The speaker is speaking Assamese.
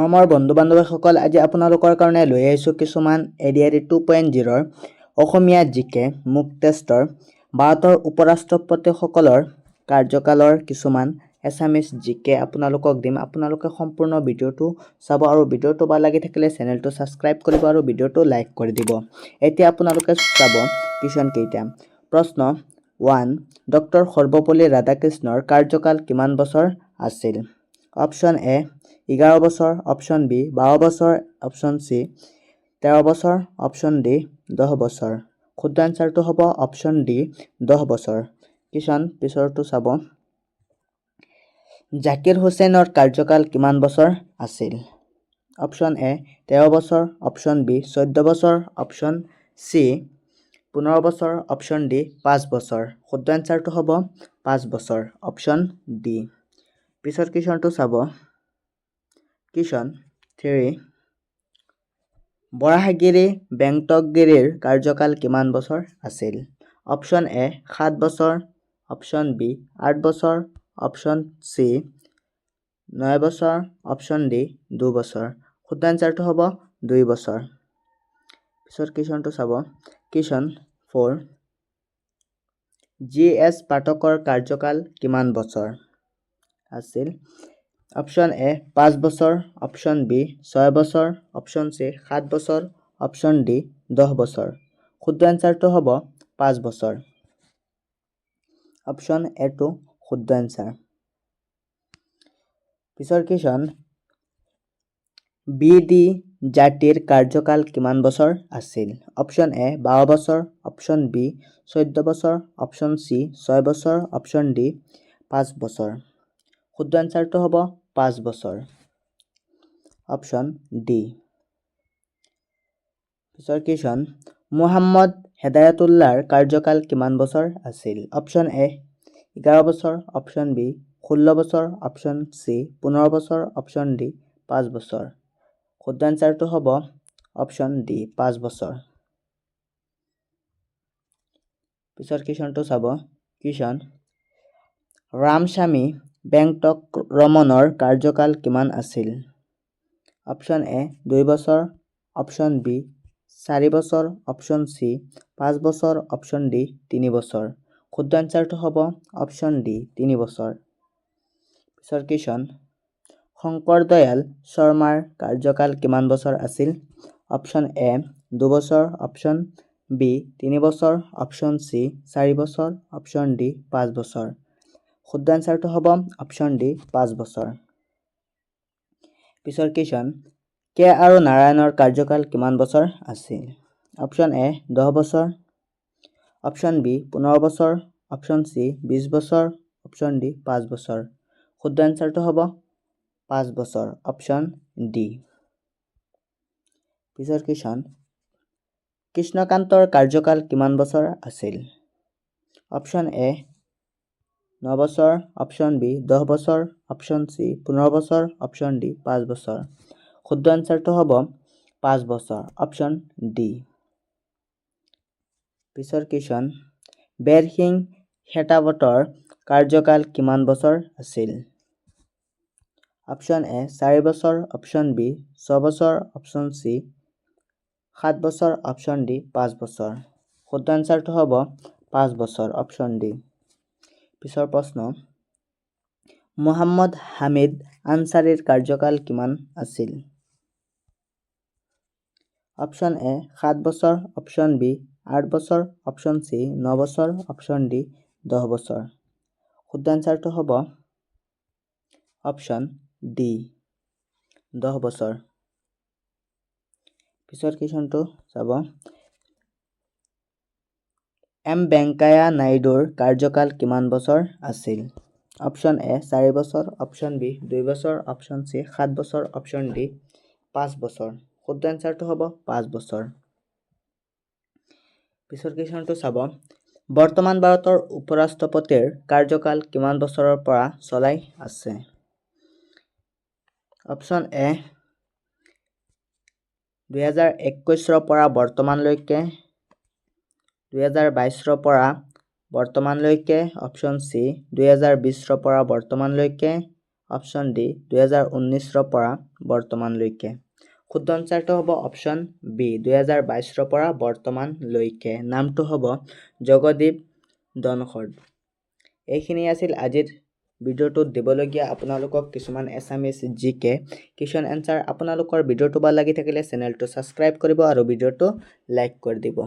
মৰমৰ বন্ধু বান্ধৱীসকল, আজি আপোনালোকৰ কাৰণে লৈ আহিছোঁ কিছুমান ADRE 2.0 অসমীয়া জিকে মুক টেষ্টৰ ভাৰতৰ উপৰাষ্ট্ৰপতিসকলৰ কাৰ্যকালৰ কিছুমান এছামিজ জিকে আপোনালোকক দিম। আপোনালোকে সম্পূৰ্ণ ভিডিঅ'টো চাব আৰু ভিডিঅ'টো ভাল লাগি থাকিলে চেনেলটো ছাবস্ক্ৰাইব কৰিব আৰু ভিডিঅ'টো লাইক কৰি দিব। এতিয়া আপোনালোকে চাব কুৱেশ্যন কেইটা। প্ৰশ্ন 1, ডক্টৰ সৰ্বপল্লী ৰাধাকৃষ্ণৰ কাৰ্যকাল কিমান বছৰ আছিল? অপশ্যন এ 11 বছৰ, অপশ্যন বি 12 বছৰ, অপশ্যন চি 13 বছৰ, অপশ্যন ডি 10 বছৰ। শুদ্ধ আনসাৰটো হ'ব অপশ্যন ডি 10 বছৰ। কিষণ পিছৰটো চাব। জাকিৰ হুছেইনৰ কাৰ্যকাল কিমান বছৰ আছিল? অপশ্যন এ 13 বছৰ, অপশ্যন বি 14 বছৰ, অপশ্যন চি 15 বছৰ, অপশ্যন ডি 5 বছৰ। শুদ্ধ আনসাৰটো হ'ব 5 বছৰ, অপশ্যন ডি। পিছৰ কিষণটো চাব। কিষণ 3, বৰাহগিৰি বেংটকগিৰিৰ কাৰ্যকাল কিমান বছৰ আছিল? অপশ্যন এ 7 বছৰ, অপশ্যন বি 8 বছৰ, অপশ্যন চি 9 বছৰ, অপশ্যন ডি 2 বছৰ। শুদ্ধ আনসাৰটো হ'ব 2 বছৰ। পিছৰ কিষণটো চাব। কিষণ 4, GS পাঠকৰ কাৰ্যকাল কিমান বছৰ আছিল? অপশ্যন এ 5 বছৰ, অপশ্যন বি 6 বছৰ, অপশ্যন চি 7 বছৰ, অপশ্যন ডি 10 বছৰ। শুদ্ধ আনসাৰটো হ'ব 5 বছৰ, অপশ্যন এটো শুদ্ধ আনসাৰ। পিছৰ কিষণ। BD জাতিৰ কাৰ্যকাল কিমান বছৰ আছিল? অপশ্যন এ 12 বছৰ, অপশ্যন বি 14 বছৰ, অপশ্যন চি 6 বছৰ, অপশ্যন ডি 5 বছৰ। শুদ্ধ আনসাৰটো হ'ব 5 বছৰ, অপশ্যন ডি। পিছৰ কিষণ। মুহাম্মদ হেদায়াতুল্লাহৰ কাৰ্যকাল কিমান বছৰ আছিল? অপশ্যন এ 11 বছৰ, অপশ্যন বি 16 বছৰ, অপশ্যন চি 15 বছৰ, অপশ্যন ডি 5 বছৰ। শুদ্ধ আনসাৰটো হ'ব অপশ্যন ডি 5 বছৰ। পিছৰ কিষণটো চাব। কিষণ। ৰামস্বামী বেংকটৰমনৰ কাৰ্যকাল কিমান আছিল? অপশ্যন এ 2 বছৰ, অপশ্যন বি 4 বছৰ, অপশ্যন চি 5 বছৰ, অপশ্যন ডি 3 বছৰ। শুদ্ধ আনসাৰটো হ'ব অপশ্যন ডি 3 বছৰ। পিছৰ কিষণ। শংকৰদয়াল শৰ্মাৰ কাৰ্যকাল কিমান বছৰ আছিল? অপশ্যন এ 2 বছৰ, অপশ্যন বি 3 বছৰ, অপশ্যন চি 4 বছৰ, অপশ্যন ডি 5 বছৰ। শুদ্ধ আনসাৰটো হ'ব অপশ্যন ডি 5 বছৰ। পিছৰ কিষণ। কে আৰু নাৰায়ণৰ কাৰ্যকাল কিমান বছৰ আছিল? অপশ্যন এ 10 বছৰ, অপশ্যন বি 15 বছৰ, অপশ্যন চি 20 বছৰ, অপশ্যন ডি 5 বছৰ। শুদ্ধ আনসাৰটো হ'ব 5 বছৰ, অপশ্যন ডি। পিছৰ কিষণ। কৃষ্ণকান্তৰ কাৰ্যকাল কিমান বছৰ আছিল? অপশ্যন এ 9 বছৰ, অপশ্যন বি 10 বছৰ, অপশ্যন চি 15 বছৰ, অপশ্যন ডি 5 বছৰ। শুদ্ধ আনসাৰটো হ'ব 5 বছৰ, অপশ্যন ডি। পিছৰ কিষণ। বেৰসিং শেতাৱতৰ কাৰ্যকাল কিমান বছৰ আছিল? অপশ্যন এ 4 বছৰ, অপশ্যন বি 6 বছৰ, অপশ্যন চি 7 বছৰ, অপশ্যন ডি 5 বছৰ। শুদ্ধ আনসাৰটো হ'ব 5 বছৰ, অপশ্যন ডি। পিছৰ প্ৰশ্ন। মুহাম্মদ হামিদ আনছাৰীৰ কাৰ্যকাল কিমান আছিল? অপশ্যন এ 7 বছৰ, অপশ্যন বি 8 বছৰ, অপশ্যন চি 9 বছৰ, অপশ্যন ডি 10 বছৰ। শুদ্ধ আনসাৰটো হ'ব অপশ্যন ডি 10 বছৰ। পিছৰ কিষণটো চাব। এম ভেংকায়া নাইডুৰ কাৰ্যকাল কিমান বছৰ আছিল? অপশ্যন এ 4 বছৰ, অপশ্যন বি 2 বছৰ, অপশ্যন চি 7 বছৰ, অপশ্যন ডি 5 বছৰ। শুদ্ধ আনসাৰটো হ'ব 5 বছৰ। পিছৰ কিষণটো চাব। বৰ্তমান ভাৰতৰ উপৰাষ্ট্ৰপতিৰ কাৰ্যকাল কিমান বছৰৰ পৰা চলাই আছে? অপশ্যন এ 2021 পৰা বৰ্তমানলৈকে, 2022 পৰা বৰ্তমানলৈকে, অপশ্যন চি 2020 পৰা বৰ্তমানলৈকে, অপশ্যন ডি 2019ৰ পৰা বৰ্তমানলৈকে শুদ্ধ আনচাৰটো হ'ব অপশ্যন বি 2022ৰ পৰা বৰ্তমানলৈকে নামটো হ'ব জগদীপ ধনখড় এইখিনি আছিল আজিৰ ভিডিঅ'টোত দিবলগীয়া আপোনালোকক কিছুমান এছামিজ জিকে কুৱেশ্যন এনসাৰ আপোনালোকৰ ভিডিঅ'টো ভাল লাগি থাকিলে চেনেলটো সাবস্ক্ৰাইব কৰিব আৰু ভিডিঅ'টো লাইক কৰি দিব